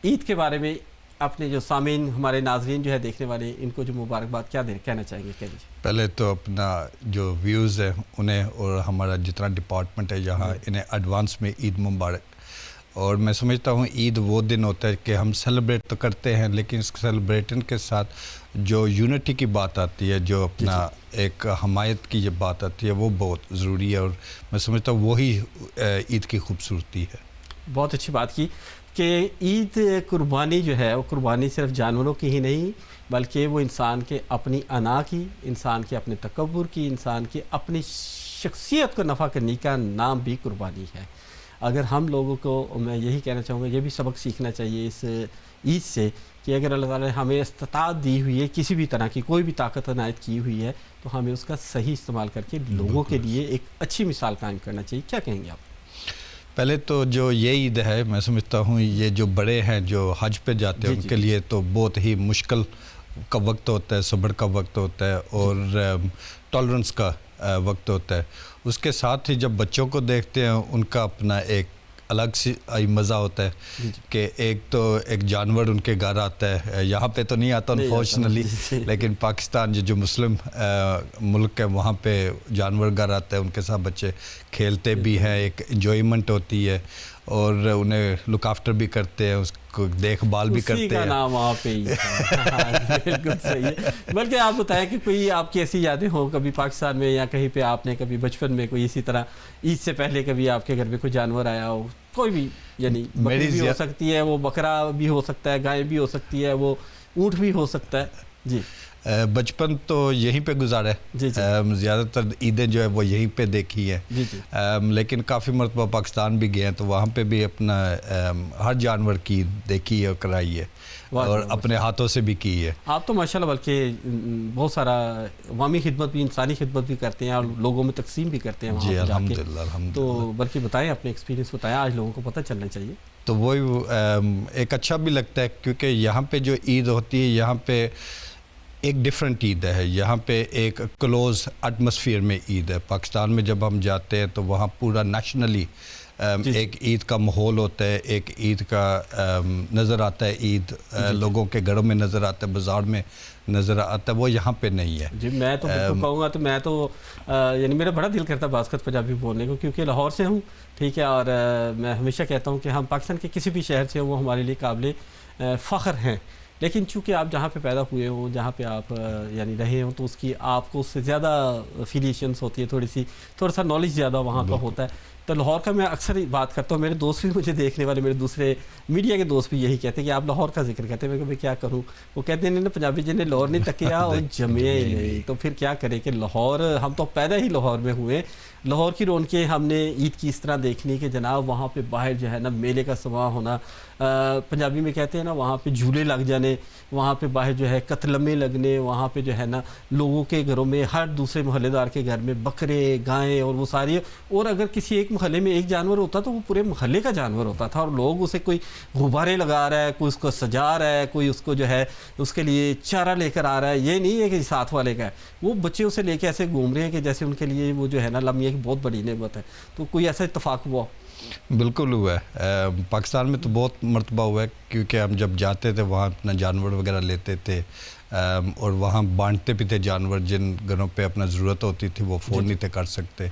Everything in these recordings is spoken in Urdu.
عید کے بارے میں اپنے جو سامعین ہمارے ناظرین جو ہے دیکھنے والے ان کو جو مبارکباد کیا کہنا چاہیں گے؟ کہہ دیجیے. پہلے تو اپنا جو ویوز ہے انہیں اور ہمارا جتنا ڈپارٹمنٹ ہے یہاں انہیں ایڈوانس میں عید مبارک. اور میں سمجھتا ہوں عید وہ دن ہوتا ہے کہ ہم سیلیبریٹ تو کرتے ہیں لیکن اس سیلیبریٹن کے ساتھ جو یونٹی کی بات آتی ہے, جو اپنا ایک حمایت کی جو بات آتی ہے وہ بہت ضروری ہے, اور میں سمجھتا ہوں وہی عید کی خوبصورتی ہے. بہت اچھی بات کی کہ عید قربانی جو ہے وہ قربانی صرف جانوروں کی ہی نہیں بلکہ وہ انسان کے اپنی انا کی, انسان کے اپنے تکبر کی, انسان کے اپنی شخصیت کو نفع کرنے کا نام بھی قربانی ہے. اگر ہم لوگوں کو, میں یہی کہنا چاہوں گا, یہ بھی سبق سیکھنا چاہیے اس عید سے کہ اگر اللہ تعالیٰ نے ہمیں استطاعت دی ہوئی ہے, کسی بھی طرح کی کوئی بھی طاقت عنایت کی ہوئی ہے, تو ہمیں اس کا صحیح استعمال کر کے لوگوں کے لیے ایک اچھی مثال قائم کرنا چاہیے. کیا کہیں گے آپ؟ پہلے تو جو یہ عید ہے میں سمجھتا ہوں یہ جو بڑے ہیں جو حج پہ جاتے ہیں ان کے لیے تو بہت ہی مشکل کا وقت ہوتا ہے, صبر کا وقت ہوتا ہے اور ٹالرنس کا وقت ہوتا ہے. اس کے ساتھ ہی جب بچوں کو دیکھتے ہیں ان کا اپنا ایک الگ سی مزہ ہوتا ہے کہ ایک تو ایک جانور ان کے گھر آتا ہے, یہاں پہ تو نہیں آتا انفارچونیٹلی, لیکن پاکستان جو مسلم ملک ہے وہاں پہ جانور گھر آتا ہے, ان کے ساتھ بچے کھیلتے بھی ہیں, ایک انجوائمنٹ ہوتی ہے اور انہیں لک آفٹر بھی کرتے ہیں, اس کو دیکھ بھال بھی کرتے ہیں. اسی کا نام وہاں پہ ہی بالکل صحیح ہے. بلکہ آپ بتائیں کہ کوئی آپ کی ایسی یادیں ہوں کبھی پاکستان میں یا کہیں پہ آپ نے کبھی بچپن میں کوئی اسی طرح عید سے پہلے کبھی آپ کے گھر میں کوئی جانور آیا ہو, کوئی بھی, یعنی بکری بھی ہو سکتی ہے, وہ بکرا بھی ہو سکتا ہے, گائے بھی ہو سکتی ہے, وہ اونٹ بھی ہو سکتا ہے. جی بچپن تو یہیں پہ گزارا ہے, زیادہ تر عیدیں جو ہے وہ یہیں پہ دیکھی ہے, لیکن کافی مرتبہ پاکستان بھی گئے ہیں تو وہاں پہ بھی اپنا ہر جانور کی دیکھی ہے اور کرائی ہے اور اپنے ہاتھوں سے بھی کی ہے. آپ تو ماشاءاللہ بلکہ بہت سارا عوامی خدمت بھی, انسانی خدمت بھی کرتے ہیں اور لوگوں میں تقسیم بھی کرتے ہیں. جی الحمدللہ. تو بلکہ بتائیں اپنے ایکسپیرینس بتائیں, آج لوگوں کو پتہ چلنا چاہیے. تو وہی ایک اچھا بھی لگتا ہے کیونکہ یہاں پہ جو عید ہوتی ہے یہاں پہ ایک ڈیفرنٹ عید ہے, یہاں پہ ایک کلوز ایٹماسفیئر میں عید ہے. پاکستان میں جب ہم جاتے ہیں تو وہاں پورا نیشنلی ایک عید کا ماحول ہوتا ہے, ایک عید کا نظر آتا ہے, عید لوگوں کے گھروں میں نظر آتا ہے, بازار میں نظر آتا ہے, وہ یہاں پہ نہیں ہے. جی میں تو بالکل کہوں گا, تو میں تو یعنی میرا بڑا دل کرتا ہے باسکت پنجابی بولنے کو کیونکہ لاہور سے ہوں, ٹھیک ہے, اور میں ہمیشہ کہتا ہوں کہ ہم پاکستان کے کسی بھی شہر سے وہ ہمارے لیے قابل فخر ہیں, لیکن چونکہ آپ جہاں پہ پیدا ہوئے ہوں, جہاں پہ آپ یعنی رہے ہوں, تو اس کی آپ کو اس سے زیادہ افیلیشنس ہوتی ہے, تھوڑا سا نالج زیادہ وہاں کا ہوتا ہے. تو لاہور کا میں اکثر بات کرتا ہوں, میرے دوست بھی مجھے دیکھنے والے, میرے دوسرے میڈیا کے دوست بھی یہی کہتے ہیں کہ آپ لاہور کا ذکر کرتے ہیں. میں کہ میں کیا کروں, وہ کہتے ہیں پنجابی جن نے لاہور نہیں تکیا اور جمعے ہی نہیں, تو پھر کیا کریں کہ لاہور, ہم تو پیدا ہی لاہور میں ہوئے, لاہور کی رونقیں ہم نے عید کی اس طرح دیکھنی کہ جناب وہاں پہ باہر جو ہے نا میلے کا سما ہونا, پنجابی میں کہتے ہیں نا وہاں پہ جھولے لگ جانے, وہاں پہ باہر جو ہے قتلمے لگنے, وہاں پہ جو ہے نا لوگوں کے گھروں میں, ہر دوسرے محلے دار کے گھر میں بکرے گائیں اور وہ ساری, اور اگر کسی ایک محلے میں ایک جانور ہوتا تو وہ پورے محلے کا جانور ہوتا تھا, اور لوگ اسے کوئی غبارے لگا رہا ہے, کوئی اس کو سجا رہا ہے, کوئی اس کو جو ہے اس کے لیے چارہ لے کر آ رہا ہے. یہ نہیں ہے کہ ساتھ والے کا ہے, وہ بچے اسے لے کے ایسے گھوم رہے ہیں کہ جیسے ان کے لیے وہ جو ہے نا لمحے ایک بہت بڑی نعمت ہے. تو کوئی ایسا اتفاق ہوا؟ بالکل ہوا ہے, پاکستان میں تو بہت مرتبہ ہوا ہے کیونکہ ہم جب جاتے تھے وہاں اپنا جانور وغیرہ لیتے تھے اور وہاں بانٹتے بھی تھے جانور, جن گھروں پہ اپنا ضرورت ہوتی تھی وہ افورڈ نہیں تھے کر سکتے.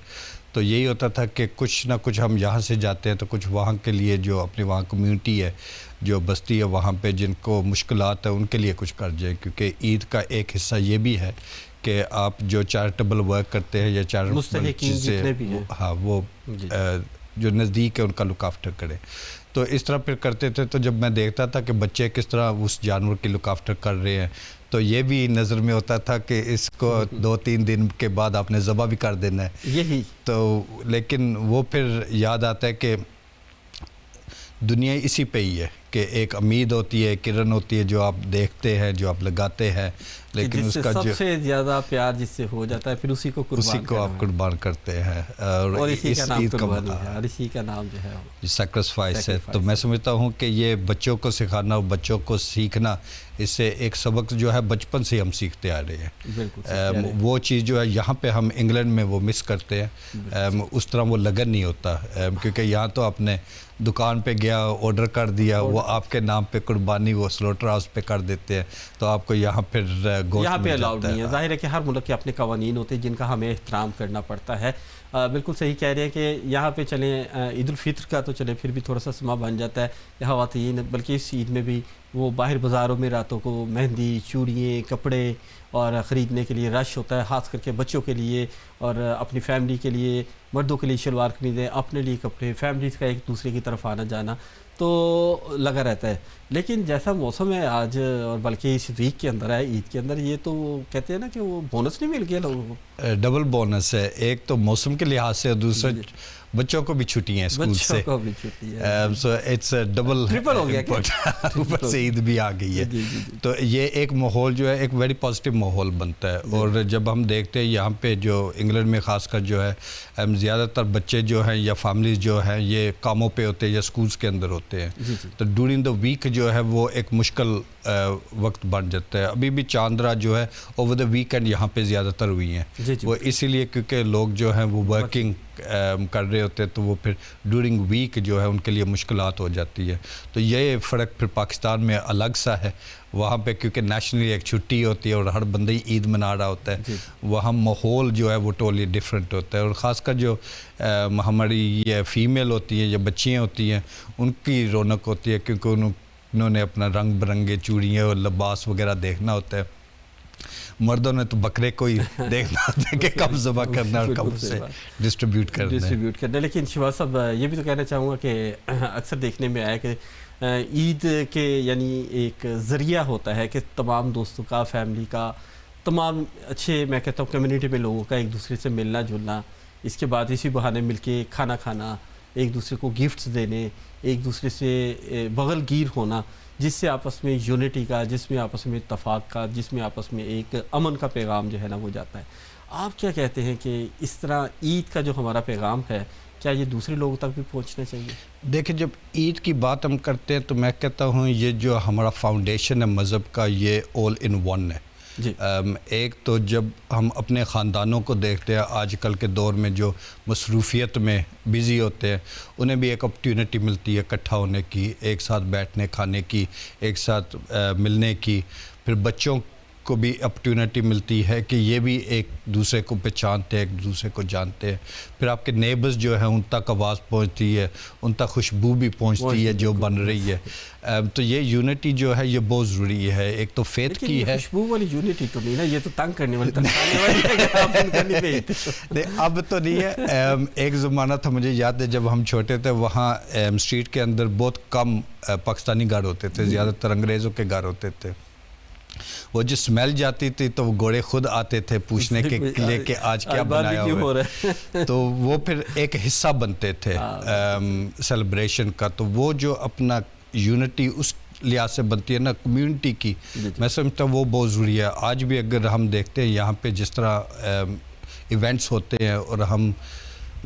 تو یہی ہوتا تھا کہ کچھ نہ کچھ ہم یہاں سے جاتے ہیں تو کچھ وہاں کے لیے جو اپنی وہاں کمیونٹی ہے, جو بستی ہے وہاں پہ جن کو مشکلات ہے ان کے لیے کچھ کر جائیں, کیونکہ عید کا ایک حصہ یہ بھی ہے کہ آپ جو چیریٹیبل ورک کرتے ہیں یا چیریٹیبل چیزیں, ہاں وہ جو نزدیک ہے ان کا لک آفٹر کریں. تو اس طرح پھر کرتے تھے. تو جب میں دیکھتا تھا کہ بچے کس طرح اس جانور کی لک آفٹر کر رہے ہیں تو یہ بھی نظر میں ہوتا تھا کہ اس کو 2-3 دن کے بعد آپ نے ذبح بھی کر دینا ہے یہی تو. لیکن وہ پھر یاد آتا ہے کہ دنیا اسی پہ ہی ہے کہ ایک امید ہوتی ہے, کرن ہوتی ہے جو آپ دیکھتے ہیں, جو آپ لگاتے ہیں, لیکن اس کا سب سے زیادہ پیار جس سے ہو جاتا ہے پھر اسی کو آپ قربان کرتے ہیں, اور اسی کا نام قربانی ہے, اور اسی کا نام جو ہے سیکریفائس ہے. تو میں سمجھتا ہوں کہ یہ بچوں کو سکھانا اور بچوں کو سیکھنا, اس سے ایک سبق جو ہے بچپن سے ہم سیکھتے آ رہے ہیں. وہ چیز جو ہے یہاں پہ ہم انگلینڈ میں وہ مس کرتے ہیں, اس طرح وہ لگن نہیں ہوتا, کیونکہ یہاں تو آپ نے دکان پہ گیا, آرڈر کر دیا, وہ آپ کے نام پہ قربانی وہ سلوٹر ہاؤس پہ کر دیتے ہیں, تو آپ کو یہاں پھر گوشت یہاں پہ مل الاؤڈ جاتا نہیں ہے. ظاہر ہے کہ ہر ملک کے اپنے قوانین ہوتے ہیں جن کا ہمیں احترام کرنا پڑتا ہے. بالکل صحیح کہہ رہے ہیں کہ یہاں پہ چلیں عید الفطر کا تو چلیں پھر بھی تھوڑا سا سما بن جاتا ہے. یہ خواتین بلکہ اس عید میں بھی وہ باہر بازاروں میں راتوں کو مہندی, چوڑیاں, کپڑے اور خریدنے کے لیے رش ہوتا ہے, خاص کر کے بچوں کے لیے اور اپنی فیملی کے لیے. مردوں کے لیے شلوار قمیضیں, اپنے لیے کپڑے, فیملیز کا ایک دوسرے کی طرف آنا جانا تو لگا رہتا ہے. لیکن جیسا موسم ہے آج, اور بلکہ اس ویک کے اندر ہے عید کے اندر, یہ تو کہتے ہیں نا کہ وہ بونس نہیں مل گیا لوگوں کو. ڈبل بونس ہے, ایک تو موسم کے لحاظ سے اور دوسرا بچوں کو بھی چھٹی ہیں اسکول سے, بچوں کو بھی چھٹی ہے, سو اٹس ڈبل ٹرپل ہو گیا, اوپر سے عید بھی آ گئی ہے. تو یہ ایک ماحول جو ہے ایک ویری پازیٹیو ماحول بنتا ہے. اور جب ہم دیکھتے ہیں یہاں پہ جو انگلینڈ میں خاص کر جو ہے زیادہ تر بچے جو ہیں یا فیملیز جو ہیں یہ کاموں پہ ہوتے ہیں یا اسکولس کے اندر ہوتے ہیں, تو ڈورنگ دا ویک جو ہے وہ ایک مشکل وقت بن جاتا ہے. ابھی بھی چاندرا جو ہے اوور دا ویکینڈ یہاں پہ زیادہ تر ہوئی ہیں, وہ اسی لیے کیونکہ لوگ جو ہیں وہ ورکنگ کر رہے ہوتے ہیں, تو وہ پھر ڈورنگ ویک جو ہے ان کے لیے مشکلات ہو جاتی ہے. تو یہ فرق پھر پاکستان میں الگ سا ہے. وہاں پہ کیونکہ نیشنلی ایک چھٹی ہوتی ہے اور ہر بندہ ہی عید منا رہا ہوتا ہے, وہاں ماحول جو ہے وہ ٹوٹلی ڈفرینٹ ہوتا ہے. اور خاص کر جو ہماری یہ فیمیل ہوتی ہے یا بچیاں ہوتی ہیں ان کی رونق ہوتی ہے, کیونکہ انہوں نے اپنا رنگ برنگے چوڑیاں اور لباس وغیرہ دیکھنا ہوتا ہے. مردوں نے تو بکرے کو ہی دیکھنا ہوتا ہے کہ کب ذبح کرنا اور کب سے ڈسٹریبیوٹ کرنا. لیکن شہباز صاحب یہ بھی تو کہنا چاہوں گا کہ اکثر دیکھنے میں آیا کہ عید کے یعنی ایک ذریعہ ہوتا ہے کہ تمام دوستوں کا, فیملی کا, تمام اچھے میں کہتا ہوں کمیونٹی میں لوگوں کا ایک دوسرے سے ملنا جلنا, اس کے بعد اسی بہانے مل کے کھانا کھانا, ایک دوسرے کو گفٹس دینے, ایک دوسرے سے بغل گیر ہونا, جس سے آپس میں یونٹی کا, جس میں آپس میں اتفاق کا, جس میں آپس میں ایک امن کا پیغام جو ہے نا وہ جاتا ہے. آپ کیا کہتے ہیں کہ اس طرح عید کا جو ہمارا پیغام ہے کیا یہ دوسرے لوگوں تک بھی پہنچنا چاہیے؟ دیکھیں جب عید کی بات ہم کرتے ہیں تو میں کہتا ہوں یہ جو ہمارا فاؤنڈیشن ہے مذہب کا یہ آل ان ون ہے. ایک تو جب ہم اپنے خاندانوں کو دیکھتے ہیں آج کل کے دور میں جو مصروفیت میں بزی ہوتے ہیں, انہیں بھی ایک اپرچونٹی ملتی ہے اکٹھا ہونے کی, ایک ساتھ بیٹھنے کھانے کی, ایک ساتھ ملنے کی. پھر بچوں کو بھی اپرچونٹی ملتی ہے کہ یہ بھی ایک دوسرے کو پہچانتے ہیں, ایک دوسرے کو جانتے ہیں. پھر آپ کے نیبرز جو ہیں ان تک آواز پہنچتی ہے, ان تک خوشبو بھی پہنچتی ہے جو بن رہی ہے. تو یہ یونٹی جو ہے یہ بہت ضروری ہے. ایک تو فیتھ کی ہے, خوشبو والی یونٹی تو نہیں نا, یہ تو تنگ کرنے والی اب تو نہیں ہے. ایک زمانہ تھا مجھے یاد ہے جب ہم چھوٹے تھے, وہاں اسٹریٹ کے اندر بہت کم پاکستانی گھر ہوتے تھے, زیادہ تر انگریزوں کے گھر ہوتے تھے. وہ جو سمیل جاتی تھی تو وہ گھوڑے خود آتے تھے پوچھنے کے لیے کہ آج کیا بنایا ہوا ہے, تو وہ پھر ایک حصہ بنتے تھے سیلیبریشن کا. تو وہ جو اپنا یونٹی اس لحاظ سے بنتی ہے نا کمیونٹی کی, میں سمجھتا ہوں وہ بہت ضروری ہے. آج بھی اگر ہم دیکھتے ہیں یہاں پہ جس طرح ایونٹس ہوتے ہیں اور ہم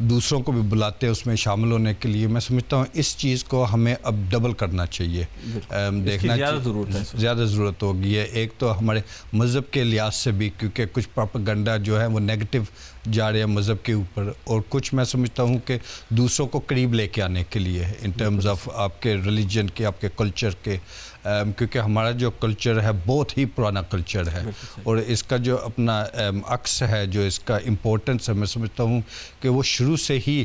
دوسروں کو بھی بلاتے ہیں اس میں شامل ہونے کے لیے, میں سمجھتا ہوں اس چیز کو ہمیں اب ڈبل کرنا چاہیے, دیکھنا زیادہ ضرورت ہوگی ہے. ایک تو ہمارے مذہب کے لحاظ سے بھی, کیونکہ کچھ پروپیگنڈا جو ہے وہ نیگیٹو جا رہے ہیں مذہب کے اوپر, اور کچھ میں سمجھتا ہوں کہ دوسروں کو قریب لے کے آنے کے لیے ان ٹرمز آف آپ کے ریلیجن کے, آپ کے کلچر کے, کیونکہ ہمارا جو کلچر ہے بہت ہی پرانا کلچر ہے, اور اس کا جو اپنا عکس ہے, جو اس کا امپورٹنس ہے, میں سمجھتا ہوں کہ وہ شروع سے ہی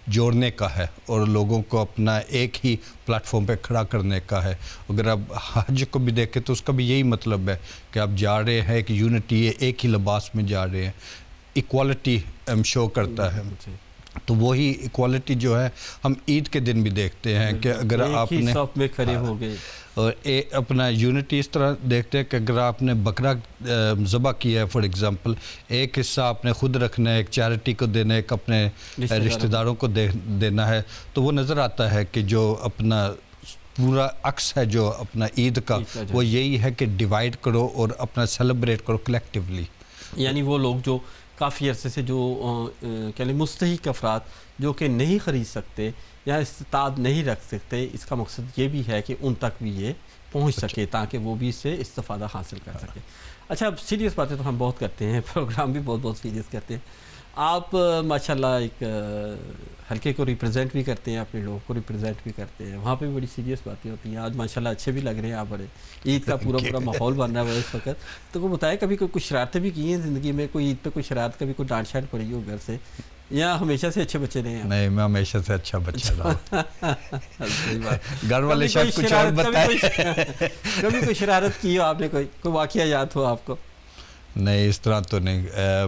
جوڑنے کا ہے اور لوگوں کو اپنا ایک ہی پلیٹ فارم پہ کھڑا کرنے کا ہے. اگر آپ حج کو بھی دیکھیں تو اس کا بھی یہی مطلب ہے کہ آپ جا رہے ہیں ایک یونٹی ہے, ایک ہی لباس میں جا رہے ہیں, ایکوالٹی شو کرتا ہے. تو وہی ایکوالٹی جو ہے ہم عید کے دن بھی دیکھتے ہیں کہ اگر آپ نے صف میں کھڑے ہو گئے, اور اپنا یونٹی اس طرح دیکھتے ہیں کہ اگر آپ نے بکرا ذبح کیا ہے فار ایگزامپل, ایک حصہ آپ نے خود رکھنا ہے, ایک چیریٹی کو دینا ہے, ایک اپنے رشتہ داروں کو دینا ہے, تو وہ نظر آتا ہے کہ جو اپنا پورا عکس ہے جو اپنا عید کا وہ یہی ہے کہ ڈیوائڈ کرو اور اپنا سیلیبریٹ کرو کلیکٹیولی. یعنی وہ لوگ جو کافی عرصے سے جو کہہ لیں مستحق افراد جو کہ نہیں خرید سکتے یا استطاعت نہیں رکھ سکتے, اس کا مقصد یہ بھی ہے کہ ان تک بھی یہ پہنچ سکے تاکہ وہ بھی اس سے استفادہ حاصل کر سکے. اچھا اب سیریس باتیں تو ہم بہت کرتے ہیں, پروگرام بھی بہت سیریس کرتے ہیں, آپ ماشاءاللہ ایک حلقے کو ریپرزینٹ بھی کرتے ہیں، اپنے لوگوں کو ریپرزینٹ بھی کرتے ہیں، وہاں پہ بھی بڑی سیریس باتیں ہوتی ہیں. آج ماشاءاللہ اچھے بھی لگ رہے ہیں آپ بڑے، عید کا پورا ماحول بن رہا ہے اس وقت. تو کو بتائیں کبھی کوئی کچھ شرارتیں بھی کی ہیں زندگی میں، کوئی عید پہ کوئی شرارت، کبھی کوئی ڈانٹ شانٹ پڑی ہو گھر سے، یا ہمیشہ سے اچھے بچے رہے ہیں؟ نہیں، میں ہمیشہ سے اچھا بچہ رہا. صحیح بات. گھر والے شاید کچھ اور بتائیں. کبھی کوئی شرارت کی ہو آپ نے، کوئی واقعہ یاد ہو آپ کو؟ نہیں، اس طرح تو نہیں.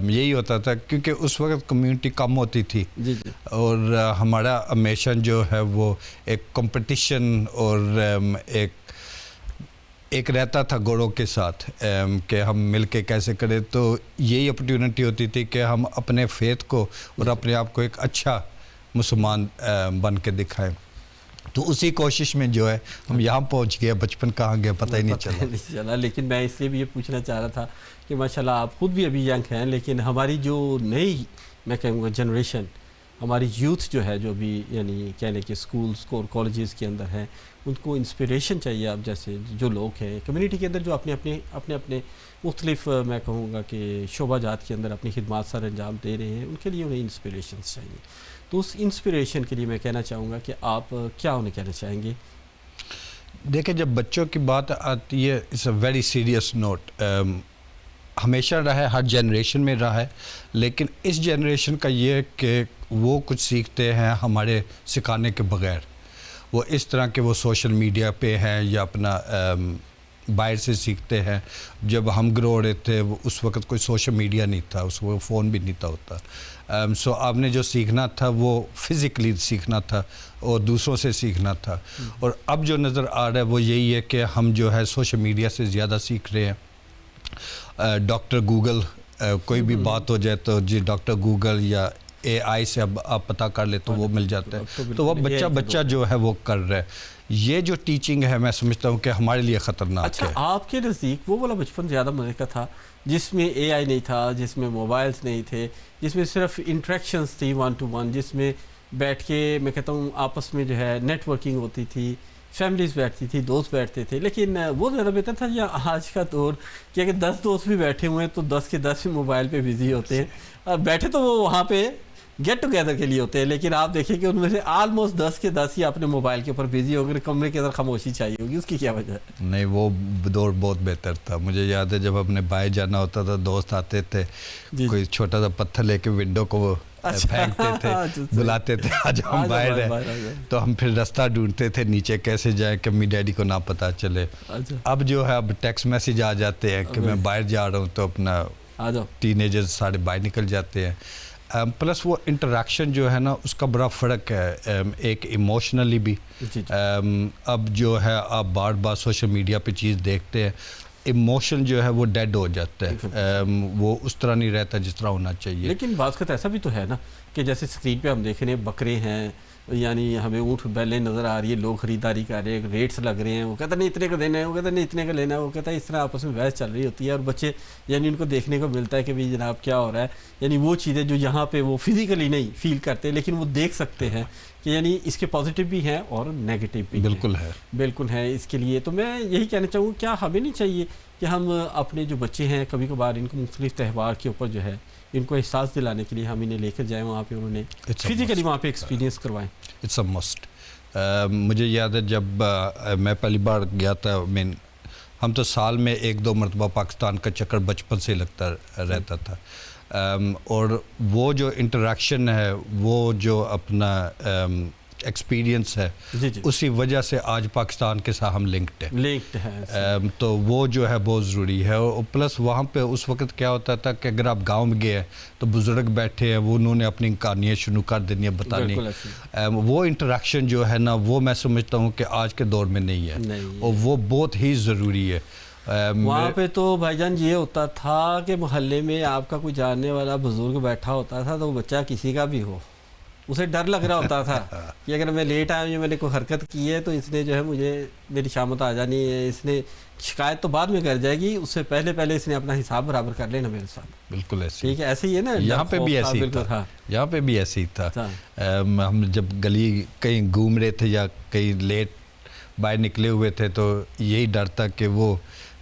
یہی ہوتا تھا کیونکہ اس وقت کمیونٹی کم ہوتی تھی. جی جی. اور ہمارا امیشن جو ہے وہ ایک کمپٹیشن اور ایک رہتا تھا گوڑوں کے ساتھ کہ ہم مل کے کیسے کریں. تو یہی اپرچونٹی ہوتی تھی کہ ہم اپنے فیتھ کو اور اپنے آپ کو ایک اچھا مسلمان بن کے دکھائیں. تو اسی کوشش میں جو ہے ہم یہاں پہنچ گئے. بچپن کہاں گیا پتہ ہی نہیں چلا. لیکن میں اس لیے بھی یہ پوچھنا چاہ رہا تھا کہ ماشاءاللہ آپ خود بھی ابھی ینگ ہیں، لیکن ہماری جو نئی میں کہوں گا جنریشن، ہماری یوتھ جو ہے، جو بھی یعنی کہنے کہ اسکولس اور کالجز کے اندر ہیں، ان کو انسپریشن چاہیے. آپ جیسے جو لوگ ہیں کمیونٹی کے اندر جو اپنے مختلف میں کہوں گا کہ شعبہ جات کے اندر اپنی خدمات سر انجام دے رہے ہیں، ان کے لیے انہیں انسپریشنس چاہیے. تو اس انسپریشن کے لیے میں کہنا چاہوں گا کہ آپ کیا انہیں کہنا چاہیں گے؟ دیکھیں، جب بچوں کی بات آتی ہے، it's a very serious note. ہمیشہ رہا ہے، ہر جنریشن میں رہا ہے، لیکن اس جنریشن کا یہ کہ وہ کچھ سیکھتے ہیں ہمارے سکھانے کے بغیر. وہ اس طرح کہ وہ سوشل میڈیا پہ ہیں یا اپنا باہر سے سیکھتے ہیں. جب ہم گرو ہو رہے تھے اس وقت کوئی سوشل میڈیا نہیں تھا، اس وقت فون بھی نہیں تھا ہوتا. سو آپ نے جو سیکھنا تھا وہ فزیکلی سیکھنا تھا اور دوسروں سے سیکھنا تھا. اور اب جو نظر آ رہا ہے وہ یہی ہے کہ ہم جو ہے سوشل میڈیا سے زیادہ سیکھ رہے ہیں. ڈاکٹر گوگل، کوئی بھی بات ہو جائے تو جی ڈاکٹر گوگل یا اے آئی سے اب آپ پتہ کر لیں تو وہ مل جاتا ہے. تو وہ بچہ جو ہے وہ کر رہا ہے. یہ جو ٹیچنگ ہے میں سمجھتا ہوں کہ ہمارے لیے خطرناک ہے. اچھا، آپ کے نزدیک وہ والا بچپن زیادہ مزے کا تھا جس میں اے آئی نہیں تھا، جس میں موبائلز نہیں تھے، جس میں صرف انٹریکشنز تھی 1 to 1، جس میں بیٹھ کے میں کہتا ہوں آپس میں جو ہے نیٹ ورکنگ ہوتی تھی، فیملیز بیٹھتی تھی، دوست بیٹھتے تھے. لیکن وہ زیادہ بہتر تھا یا آج کا دور کہ اگر 10 دوست بھی بیٹھے ہوئے ہیں تو 10 کے 10 بھی موبائل پہ بزی ہوتے ہیں. بیٹھے تو وہ وہاں پہ گیٹ ٹوگیدر کے لیے ہوتے ہیں، لیکن آپ دیکھیں کہ ان میں سے آلموسٹ 10 کے 10 ہی اپنے موبائل کے اوپر بزی ہو گئے. کمرے کے اندر خاموشی چاہیے ہوگی، اس کی کیا وجہ ہے؟ نہیں، وہ دور بہت بہتر تھا. مجھے یاد ہے جب اپنے باہر جانا ہوتا تھا، دوست آتے تھے، کوئی چھوٹا سا پتھر لے کے ونڈو کو وہ پھینکتے تھے، بلاتے تھے آج ہم باہر ہیں. تو ہم پھر راستہ ڈھونڈتے تھے نیچے کیسے جائیں کہ امی ڈیڈی کو نہ پتہ چلے. اب جو ہے اب ٹیکسٹ میسیج آ جاتے ہیں کہ میں باہر جا رہا ہوں، تو اپنا ٹین ایجرز سارے باہر نکل جاتے ہیں. پلس وہ انٹریکشن جو ہے نا اس کا بڑا فرق ہے، ایک ایموشنلی بھی. اب جو ہے آپ بار بار سوشل میڈیا پہ چیز دیکھتے ہیں، ایموشن جو ہے وہ ڈیڈ ہو جاتا ہے، وہ اس طرح نہیں رہتا جس طرح ہونا چاہیے. لیکن بعض کا ایسا بھی تو ہے نا کہ جیسے اسکرین پہ ہم دیکھ رہے ہیں بکرے ہیں، یعنی ہمیں اونٹ بیلیں نظر آ رہی ہے، لوگ خریداری کر رہے ہیں، ریٹس لگ رہے ہیں، وہ کہتا نہیں اتنے کا دینا ہے، وہ کہتا نہیں اتنے کا لینا ہے، وہ کہتا ہے اس طرح آپس میں بحث چل رہی ہوتی ہے. اور بچے یعنی ان کو دیکھنے کو ملتا ہے کہ بھئی جناب کیا ہو رہا ہے. یعنی وہ چیزیں جو یہاں پہ وہ فزیکلی نہیں فیل کرتے لیکن وہ دیکھ سکتے ہیں کہ یعنی اس کے پازیٹیو بھی ہیں اور نیگیٹو بھی بالکل ہے. اس کے لیے تو میں یہی کہنا چاہوں کیا ہمیں نہیں چاہیے کہ ہم اپنے جو بچے ہیں کبھی کبھار ان کو مختلف تہوار کے اوپر جو ہے ان کو احساس دلانے کے لیے ہم انہیں لے کر جائیں وہاں پہ، انہوں نے فزیکلی وہاں پہ ایکسپیرینس کروائیں. It's a must. مجھے یاد ہے جب میں پہلی بار گیا تھا، ہم تو سال میں 1-2 مرتبہ پاکستان کا چکر بچپن سے لگتا رہتا تھا. اور وہ جو انٹریکشن ہے، وہ جو اپنا ایکسپیرینس ہے، اسی وجہ سے آج پاکستان کے ساتھ ہم لنکڈ ہیں. تو وہ جو ہے بہت ضروری ہے. اور پلس وہاں پہ اس وقت کیا ہوتا تھا کہ اگر آپ گاؤں میں گئے ہیں تو بزرگ بیٹھے ہیں، وہ انہوں نے اپنی کہانیاں شروع کر دینی ہے بتانی. وہ انٹریکشن جو ہے نا وہ میں سمجھتا ہوں کہ آج کے دور میں نہیں ہے، اور وہ بہت ہی ضروری ہے. وہاں پہ تو بھائی جان یہ ہوتا تھا کہ محلے میں آپ کا کوئی جاننے والا بزرگ بیٹھا ہوتا تھا تو وہ بچہ کسی کا بھی ہو، اسے ڈر لگ رہا ہوتا تھا کہ اگر میں لیٹ آیا ہوں، میں نے کوئی حرکت کی ہے تو اس نے جو ہے مجھے میری شامت آ جانی ہے، اس نے شکایت تو بعد میں کر جائے گی، اس سے پہلے اس نے اپنا حساب برابر کر لینا میرے ساتھ. بالکل ایسے، ٹھیک ہے، ایسے ہی ہے نا. یہاں پہ بھی ایسے ہی تھا، یہاں پہ بھی ایسے ہی تھا. ہم جب گلی کہیں گھوم رہے تھے یا کہیں لیٹ باہر نکلے ہوئے تھے تو یہی ڈر تھا کہ وہ